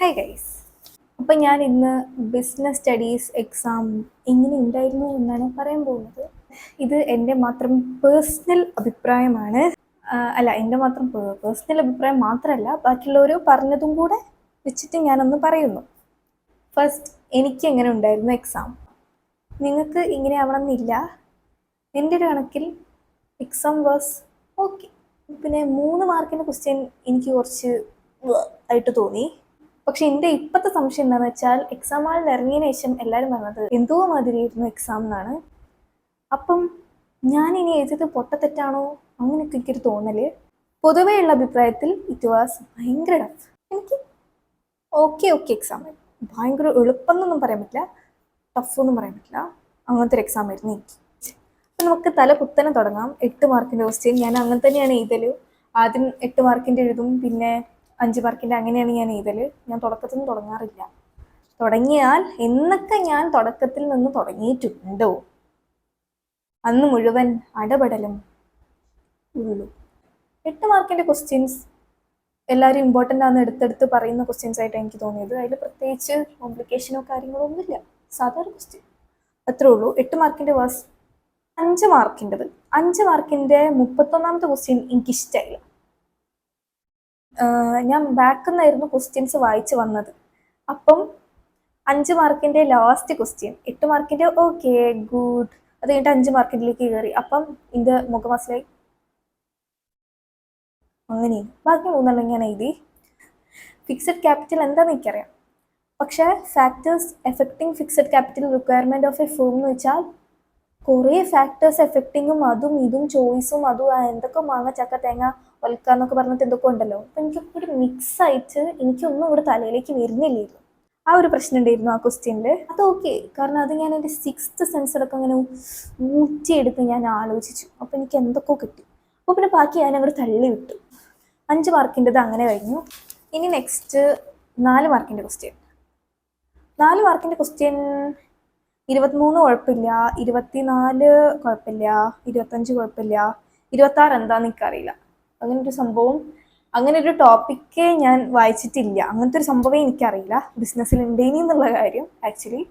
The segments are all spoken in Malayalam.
Hi guys. അപ്പം ഞാൻ ഇന്ന് ബിസിനസ് സ്റ്റഡീസ് എക്സാം എങ്ങനെ ഉണ്ടായിരുന്നു എന്നാണ് പറയാൻ പോകുന്നത്. ഇത് എൻ്റെ മാത്രം പേഴ്സണൽ അഭിപ്രായമാണ്. അല്ല, എൻ്റെ മാത്രം പേഴ്സണൽ അഭിപ്രായം മാത്രമല്ല, ബാക്കിയുള്ളവർ പറഞ്ഞതും കൂടെ വെച്ചിട്ട് ഞാനൊന്ന് പറയുന്നു. ഫസ്റ്റ്, എനിക്ക് എങ്ങനെ ഉണ്ടായിരുന്നു എക്സാം. നിങ്ങൾക്ക് ഇങ്ങനെ ആവണമെന്നില്ല. എൻ്റെ ഒരു കണക്കിൽ എക്സാം വാസ് ഓക്കെ. പിന്നെ 3 മാർക്കിൻ്റെ ക്വസ്റ്റ്യൻ എനിക്ക് കുറച്ച് ആയിട്ട് തോന്നി. പക്ഷെ എൻ്റെ ഇപ്പോഴത്തെ സംശയം എന്താണെന്ന് വെച്ചാൽ, എക്സാം ഹാളിൽ ഇറങ്ങിയതിന് ശേഷം എല്ലാവരും പറഞ്ഞത് എന്തോ മാതിരിയായിരുന്നു എക്സാം എന്നാണ്. അപ്പം ഞാൻ ഇനി എഴുതിയത് പൊട്ടത്തെറ്റാണോ അങ്ങനെയൊക്കെ എനിക്കൊരു തോന്നല്. പൊതുവെയുള്ള അഭിപ്രായത്തിൽ ഇറ്റ് വാസ് ഭയങ്കര ടഫ്. എനിക്ക് ഓക്കെ എക്സാം ഭയങ്കര എളുപ്പം എന്നൊന്നും പറയാൻ പറ്റില്ല, ടഫ് ഒന്നും പറയാൻ പറ്റില്ല, അങ്ങനത്തെ ഒരു എക്സാം ആയിരുന്നു എനിക്ക്. അപ്പം നമുക്ക് തല കുത്തനെ തുടങ്ങാം. 8 മാർക്കിൻ്റെ ക്വസ്റ്റ്യൻ ഞാൻ അങ്ങനെ തന്നെയാണ് എഴുതൽ. ആദ്യം 8 മാർക്കിൻ്റെ എഴുതും, പിന്നെ 5 മാർക്കിൻ്റെ, അങ്ങനെയാണ് ഞാൻ എഴുതൽ. ഞാൻ തുടക്കത്തിൽ നിന്ന് തുടങ്ങാറില്ല. തുടങ്ങിയാൽ എന്നൊക്കെ ഞാൻ തുടക്കത്തിൽ നിന്ന് തുടങ്ങിയിട്ടുണ്ടോ അന്ന് മുഴുവൻ അടപടലും ഉള്ളൂ. 8 മാർക്കിൻ്റെ ക്വസ്റ്റ്യൻസ് എല്ലാവരും ഇമ്പോർട്ടൻ്റ് ആണെന്ന് എടുത്തെടുത്ത് പറയുന്ന ക്വസ്റ്റ്യൻസ് ആയിട്ട് എനിക്ക് തോന്നിയത്. അതിൽ പ്രത്യേകിച്ച് കോംപ്ലിക്കേഷനോ കാര്യങ്ങളോ ഒന്നുമില്ല, സാധാരണ ക്വസ്റ്റ്യൻ അത്രേ ഉള്ളൂ. 8 മാർക്കിൻ്റെ വാസ് 5 മാർക്കിൻ്റെത്. 5 മാർക്കിൻ്റെ 31ാമത്തെ ക്വസ്റ്റ്യൻ എനിക്കിഷ്ടമായില്ല. ഞാൻ ബാക്കിൽ നിന്നായിരുന്നു ക്വസ്റ്റ്യൻസ് വായിച്ച് വന്നത്. അപ്പം 5 മാർക്കിൻ്റെ ലാസ്റ്റ് ക്വസ്റ്റ്യൻ 8 മാർക്കിൻ്റെ ഓക്കെ ഗുഡ്, അത് കഴിഞ്ഞിട്ട് 5 മാർക്കിൻ്റെലേക്ക് കയറി. അപ്പം എൻ്റെ മുഖമസിലായി അങ്ങനെയും. ബാക്കി 3 ഞാൻ എഴുതി. ഫിക്സഡ് ക്യാപിറ്റൽ എന്താണെന്ന് എനിക്കറിയാം, പക്ഷേ factors affecting fixed capital requirement of A firm എന്ന് വെച്ചാൽ കുറേ ഫാക്ടേഴ്സ് എഫക്റ്റിങ്ങും അതും ഇതും ചോയ്സും അതും എന്തൊക്കെ മാങ്ങ ചക്ക തേങ്ങ വൽക്കാന്നൊക്കെ പറഞ്ഞിട്ട് എന്തൊക്കെ ഉണ്ടല്ലോ. അപ്പം എനിക്കൊക്കെ ഒരു മിക്സായിട്ട് എനിക്കൊന്നും ഇവിടെ തലയിലേക്ക് വരുന്നില്ലായിരുന്നു. ആ ഒരു പ്രശ്നം ഉണ്ടായിരുന്നു ആ ക്വസ്റ്റ്യനിൽ. അത് ഓക്കെ, കാരണം അത് ഞാൻ എൻ്റെ 6th സെൻസ് അടക്കം അങ്ങനെ ഊറ്റിയെടുത്ത് ഞാൻ ആലോചിച്ചു. അപ്പോൾ എനിക്ക് എന്തൊക്കെയോ കിട്ടി. അപ്പോൾ പിന്നെ ബാക്കി ഞാൻ അങ്ങോട്ട് തള്ളി വിട്ടു. 5 മാർക്കിൻ്റെത് അങ്ങനെ കഴിഞ്ഞു. ഇനി നെക്സ്റ്റ് 4 മാർക്കിൻ്റെ ക്വസ്റ്റ്യൻ. 4 മാർക്കിൻ്റെ ക്വസ്റ്റ്യൻ 23 കുഴപ്പമില്ല, 24 കുഴപ്പമില്ല, 25 കുഴപ്പമില്ല, 26 എന്താണെന്ന് എനിക്കറിയില്ല. അങ്ങനെ ഒരു സംഭവം, അങ്ങനെ ഒരു ടോപ്പിക്കേ ഞാൻ വായിച്ചിട്ടില്ല. അങ്ങനത്തെ ഒരു സംഭവമേ എനിക്കറിയില്ല ബിസിനസ്സിൽ ഉണ്ടേനി എന്നുള്ള കാര്യം. ആക്ച്വലി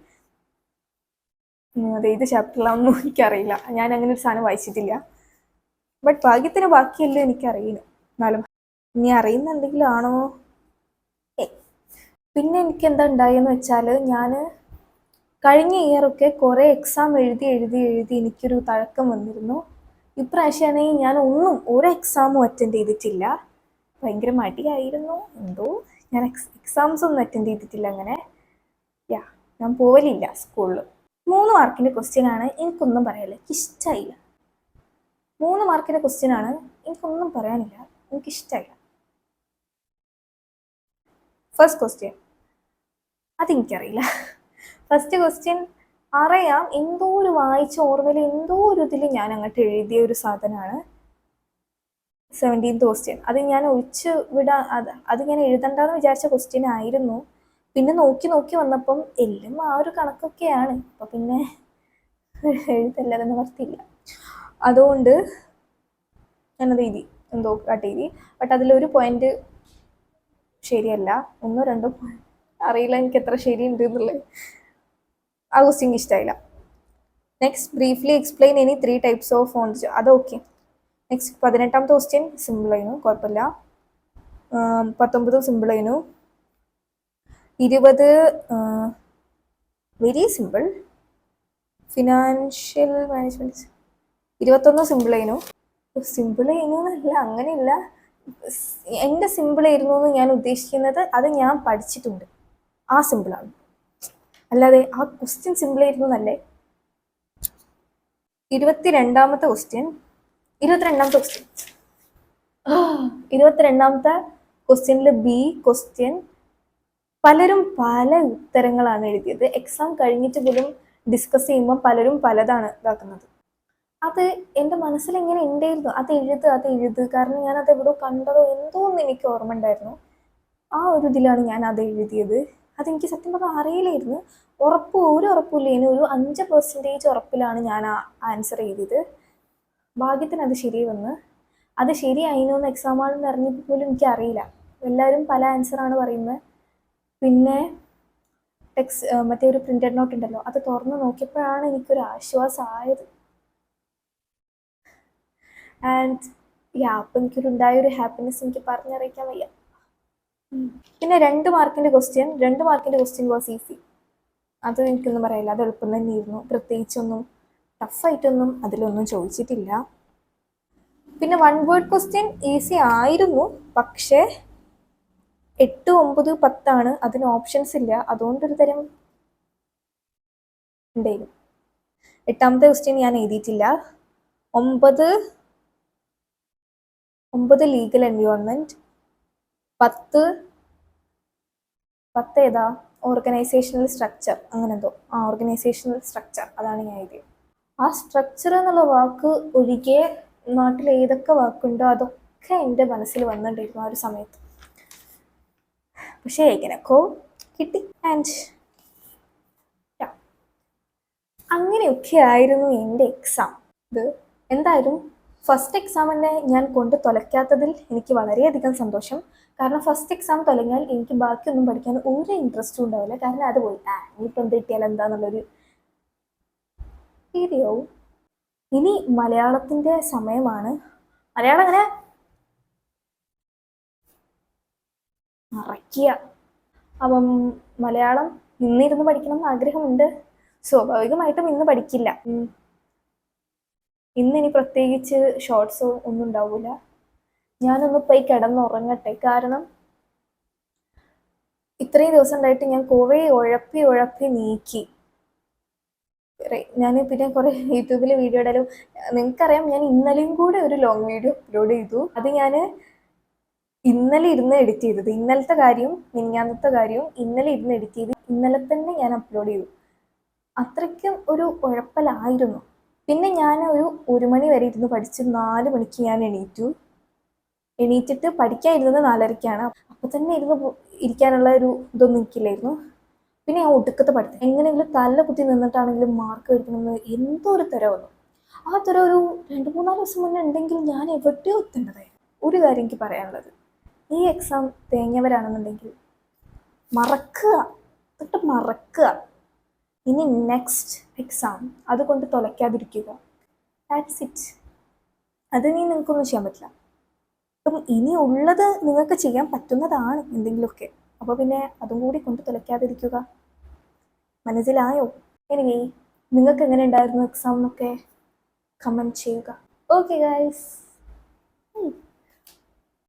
അത് ഏത് ചാപ്റ്ററിലാണെന്നും എനിക്കറിയില്ല. ഞാൻ അങ്ങനെ ഒരു സാധനം വായിച്ചിട്ടില്ല. ബട്ട് ഭാഗ്യത്തിന് ബാക്കിയല്ലോ എനിക്കറിയുന്നു. എന്നാലും ഇനി അറിയുന്ന എന്തെങ്കിലും ആണോ? പിന്നെ എനിക്ക് എന്താ ഉണ്ടായെന്ന് വെച്ചാൽ, ഞാൻ കഴിഞ്ഞ ഇയറൊക്കെ കുറേ എക്സാം എഴുതി എനിക്കൊരു തഴക്കം വന്നിരുന്നു. ഇപ്രാവശ്യമാണെങ്കിൽ ഞാൻ ഒരു എക്സാമും അറ്റൻഡ് ചെയ്തിട്ടില്ല. ഭയങ്കര മടിയായിരുന്നു എന്തോ. ഞാൻ എക്സാംസ് ഒന്നും അറ്റൻഡ് ചെയ്തിട്ടില്ല. അങ്ങനെ ഞാൻ പോവലില്ല സ്കൂളിൽ. 3 മാർക്കിൻ്റെ ക്വസ്റ്റ്യൻ ആണ്, എനിക്കൊന്നും പറയാനില്ല, എനിക്കിഷ്ടമായില്ല. 3 മാർക്കിൻ്റെ ക്വസ്റ്റ്യൻ ആണ്, എനിക്കൊന്നും പറയാനില്ല, എനിക്കിഷ്ടമായില്ല. ഫസ്റ്റ് ക്വസ്റ്റ്യൻ അതെനിക്കറിയില്ല. ഫസ്റ്റ് ക്വസ്റ്റ്യൻ അറിയാം, എന്തോ ഒരു വായിച്ച ഓർമ്മയിൽ എന്തോ ഒരു ഇതിൽ ഞാൻ അങ്ങോട്ട് എഴുതിയ ഒരു സാധനമാണ്. 17th ക്വസ്റ്റ്യൻ അത് ഞാൻ ഒഴിച്ച് വിടാൻ, അത് ഞാൻ എഴുതണ്ടെന്ന് വിചാരിച്ച ക്വസ്റ്റ്യൻ ആയിരുന്നു. പിന്നെ നോക്കി വന്നപ്പം എല്ലാം ആ ഒരു കണക്കൊക്കെയാണ്. അപ്പം പിന്നെ എഴുതല്ലാതെ നിവർത്തിയില്ല. അതുകൊണ്ട് ഞാനത് എഴുതി, എന്തോ കാട്ട് എഴുതി. ബട്ട് അതിലൊരു പോയിന്റ് ശരിയല്ല, 1-2 അറിയില്ല എനിക്ക് എത്ര ശരിയുണ്ട് എന്നുള്ളത്. ആ ക്വസ്റ്റ്യൻ ഇഷ്ടമായില്ല. Next, briefly explain any 3 types of phones. അത് ഓക്കെ. നെക്സ്റ്റ് 18ാമത്തെ ക്വസ്റ്റ്യൻ സിമ്പിളായിരുന്നു, കുഴപ്പമില്ല. 19 സിമ്പിളായിരുന്നു. 20 വെരി സിമ്പിൾ. ഫിനാൻഷ്യൽ മാനേജ്മെൻറ്റ് 21 സിമ്പിളായിരുന്നു. സിമ്പിളായിരുന്നു എന്നല്ല, അങ്ങനെയില്ല. എൻ്റെ സിമ്പിളായിരുന്നു എന്ന് ഞാൻ ഉദ്ദേശിക്കുന്നത് അത് ഞാൻ പഠിച്ചിട്ടുണ്ട്, ആ സിമ്പിളാണ്, അല്ലാതെ ആ ക്വസ്റ്റ്യൻ സിമ്പിളായിരുന്നു എന്നല്ലേ. 22ാമത്തെ ക്വസ്റ്റ്യൻ 22ാമത്തെ ക്വസ്റ്റ്യനിൽ ബി ക്വസ്റ്റ്യൻ പലരും പല ഉത്തരങ്ങളാണ് എഴുതിയത്. എക്സാം കഴിഞ്ഞിട്ട് പോലും ഡിസ്കസ് ചെയ്യുമ്പോൾ പലരും പലതാണ് ഇതാക്കുന്നത്. അത് എൻ്റെ മനസ്സിൽ എങ്ങനെ ഉണ്ടായിരുന്നു, അത് എഴുത്, കാരണം ഞാൻ അത് എവിടെയോ കണ്ടതോ എന്തോ എന്ന് എനിക്ക് ഓർമ്മ ഉണ്ടായിരുന്നു. ആ ഒരു ഇതിലാണ് ഞാൻ അത് എഴുതിയത്. അതെനിക്ക് സത്യം പറഞ്ഞാൽ അറിയില്ലായിരുന്നു. ഒരു ഉറപ്പില്ലേനു, ഒരു 5% ഉറപ്പിലാണ് ഞാൻ ആ ആൻസർ എഴുതിയത്. ഭാഗ്യത്തിന് അത് ശരി വന്ന്. അത് ശരിയായിരുന്നു എന്ന് എക്സാം ഹാളിൽ നിന്ന് ഇറങ്ങിയപ്പോൾ പോലും എനിക്കറിയില്ല. എല്ലാവരും പല ആൻസറാണ് പറയുന്നത്. പിന്നെ മറ്റേ ഒരു പ്രിന്റഡ് നോട്ട് ഉണ്ടല്ലോ, അത് തുറന്ന് നോക്കിയപ്പോഴാണ് എനിക്കൊരു ആശ്വാസമായത്. ആൻഡ് അപ്പം എനിക്കൊരുണ്ടായൊരു ഹാപ്പിനെസ് എനിക്ക് പറഞ്ഞറിയിക്കാൻ വയ്യ. പിന്നെ 2 മാർക്കിൻ്റെ വാസ് ഈസി. അത് എനിക്കൊന്നും പറയില്ല, അത് എളുപ്പം തന്നെയായിരുന്നു. പ്രത്യേകിച്ചൊന്നും ടഫായിട്ടൊന്നും അതിലൊന്നും ചോദിച്ചിട്ടില്ല. പിന്നെ 1 വേർഡ് ക്വസ്റ്റ്യൻ ഈസി ആയിരുന്നു, പക്ഷേ 8, 9, 10 അതിന് ഓപ്ഷൻസ് ഇല്ല, അതുകൊണ്ടൊരു തരം ഉണ്ടായിരുന്നു. 8ാമത്തെ ക്വസ്റ്റ്യൻ ഞാൻ എഴുതിയിട്ടില്ല. 9 ലീഗൽ എൻവയോൺമെന്റ്, 10 ഏതാ ഓർഗനൈസേഷണൽ സ്ട്രക്ചർ, അങ്ങനെ എന്തോ. ഓർഗനൈസേഷണൽ സ്ട്രക്ചർ, അതാണ് ഞാൻ എഴുതിയത്. ആ സ്ട്രക്ചർ എന്നുള്ള വാക്ക് ഒഴികെ നാട്ടിൽ ഏതൊക്കെ വാക്കുണ്ടോ അതൊക്കെ എൻ്റെ മനസ്സിൽ വന്നിട്ടുണ്ടായിരുന്നു ആ ഒരു സമയത്ത്. പക്ഷേ എങ്ങനെയൊക്കെ കിട്ടി. ആൻഡ് അങ്ങനെയൊക്കെ ആയിരുന്നു എൻ്റെ എക്സാം. ഇത് എന്തായാലും ഫസ്റ്റ് എക്സാം തന്നെ ഞാൻ കൊണ്ട് തുലയ്ക്കാത്തതിൽ എനിക്ക് വളരെയധികം സന്തോഷം. കാരണം ഫസ്റ്റ് എക്സാം തുടങ്ങിയാൽ എനിക്ക് ബാക്കിയൊന്നും പഠിക്കാൻ ഒരു ഇൻട്രസ്റ്റും ഉണ്ടാവില്ല. കാരണം അത് പോയി ഇനിയിപ്പോൾ എന്ത് കിട്ടിയാൽ എന്താന്നുള്ളൊരു രീതിയാവും. ഇനി മലയാളത്തിൻ്റെ സമയമാണ്. മലയാളം അങ്ങനെ മറയ്ക്കുക. അപ്പം മലയാളം ഇന്നിരുന്ന് പഠിക്കണം എന്ന് ആഗ്രഹമുണ്ട്. സ്വാഭാവികമായിട്ടും ഇന്ന് പഠിക്കില്ല. ഇന്നിനി പ്രത്യേകിച്ച് ഷോർട്സോ ഒന്നും ഉണ്ടാവില്ല. ഞാനൊന്ന് പോയി കിടന്നുറങ്ങട്ടെ. കാരണം ഇത്രയും ദിവസം ഉണ്ടായിട്ട് ഞാൻ കുറേ ഉഴപ്പി നീക്കി. ഞാൻ പിന്നെ കുറേ യൂട്യൂബിൽ വീഡിയോ ഇടാലും, നിങ്ങൾക്കറിയാം ഞാൻ ഇന്നലെയും കൂടെ ഒരു ലോങ് വീഡിയോ അപ്ലോഡ് ചെയ്തു. അത് ഞാൻ ഇന്നലെ ഇരുന്ന് എഡിറ്റ് ചെയ്തത്. ഇന്നലത്തെ കാര്യവും മിനിഞ്ഞാന്നത്തെ കാര്യവും ഇന്നലെ ഇരുന്ന് എഡിറ്റ് ചെയ്ത് ഇന്നലെ തന്നെ ഞാൻ അപ്ലോഡ് ചെയ്തു. അത്രയ്ക്കും ഒരു ഉഴപ്പലായിരുന്നു. പിന്നെ ഞാൻ ഒരു 1 മണി വരെ ഇരുന്ന് പഠിച്ച് 4 മണിക്ക് ഞാൻ എണീറ്റിട്ട് പഠിക്കാൻ ഇരുന്നത് 4:30. അപ്പോൾ തന്നെ ഇരിക്കാനുള്ള ഒരു ഇതൊന്നും എനിക്കില്ലായിരുന്നു. പിന്നെ ഞാൻ ഒടുക്കത്തെ പഠിത്തം എങ്ങനെയെങ്കിലും തല കുത്തി നിന്നിട്ടാണെങ്കിലും മാർക്ക് എടുക്കണമെന്ന് എന്തോ ഒരു തരം വന്നു. ആ തരം ഒരു 2-3 ദിവസം മുന്നേ ഉണ്ടെങ്കിൽ ഞാൻ എവിടെയോ എത്തേണ്ടതായിരുന്നു. ഒരു കാര്യം എനിക്ക് പറയാനുള്ളത്, ഈ എക്സാം തേഞ്ഞവരാണെന്നുണ്ടെങ്കിൽ മറക്കുക. ഇനി നെക്സ്റ്റ് എക്സാം അതുകൊണ്ട് തുലയ്ക്കാതിരിക്കുക. That's it. അത് നിങ്ങൾക്കൊന്നും ചെയ്യാൻ പറ്റില്ല. അപ്പം ഇനി ഉള്ളത് നിങ്ങൾക്ക് ചെയ്യാൻ പറ്റുന്നതാണ് എന്തെങ്കിലുമൊക്കെ. അപ്പോൾ പിന്നെ അതും കൂടി കൊണ്ട് തുലയ്ക്കാതിരിക്കുക. മനസ്സിലായോ? എനിവേ, നിങ്ങൾക്ക് എങ്ങനെ ഉണ്ടായിരുന്നു എക്സാം എന്നൊക്കെ കമൻറ്റ് ചെയ്യുക. Okay guys.